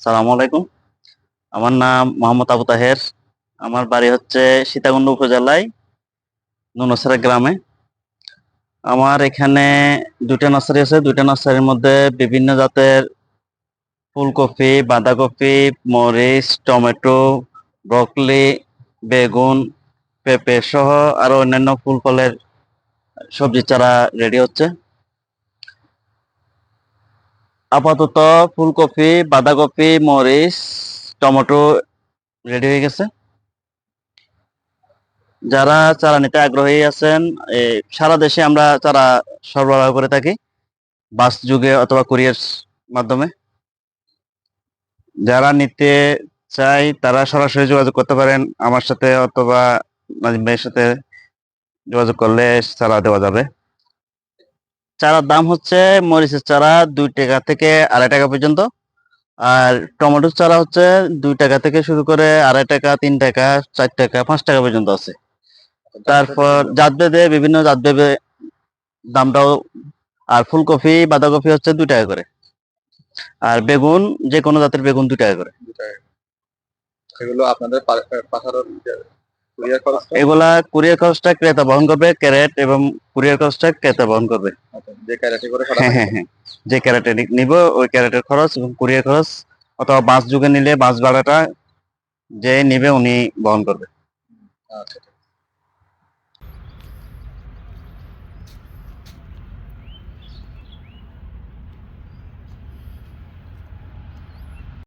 সালামু আলাইকুম। আমার নাম মোহাম্মদ আবু তাহের। আমার বাড়ি হচ্ছে সীতাকুণ্ড উপজেলায় নুনছড়া গ্রামে। আমার এখানে দুইটা নার্সারি আছে। দুইটা নার্সারির মধ্যে বিভিন্ন জাতের ফুলকপি, বাঁধাকপি, মরিচ, টমেটো, ব্রকলি, বেগুন, পেঁপে সহ আরো অন্যান্য ফুল ফলের সবজি চারা রেডি হচ্ছে। আপাতত ফুলকপি, বাঁধাকপি, মরিচ, টমেটো রেডি হয়ে গেছে। যারা চারা নিতে আগ্রহী আছেন, সারা দেশে আমরা চারা সরবরাহ করে থাকি বাস যুগে অথবা কুরিয়ার মাধ্যমে। যারা নিতে চাই তারা সরাসরি যোগাযোগ করতে পারেন আমার সাথে, অথবা নাজিম ভাইয়ের সাথে যোগাযোগ করলে চারা দেওয়া যাবে। চারার দাম হচ্ছে মরিচের চারা 2 টাকা থেকে 2.5 টাকা পর্যন্ত, আর টমেটোর চারা হচ্ছে 2 টাকা থেকে শুরু করে 2.5 টাকা, 3 টাকা, 4 টাকা, 5 টাকা পর্যন্ত আছে। তারপর জাতভেদে বিভিন্ন জাতভেদে দামটাও। আর ফুলকপি, বাঁধাকপি হচ্ছে 2 টাকা করে, আর বেগুন যে কোনো জাতের বেগুন 2 টাকা করে। এগুলো আপনাদের পাঠানোর কুরিয়ার খরচ? এগুলা কুরিয়ার খরচটা ক্রেতা বহন করবে, ক্যারেট এবং কুরিয়ার খরচটা ক্রেতা বহন করবে। যে ক্যারেটে করে হ্যাঁ হ্যাঁ হ্যাঁ, যে ক্যারেটে নিব ওই ক্যারেটের খরচ এবং কুরিয়ার খরচ, অথবা বাস যুগে নিলে বাস ভাড়াটা যে নিবে উনি বহন করবে। আচ্ছা।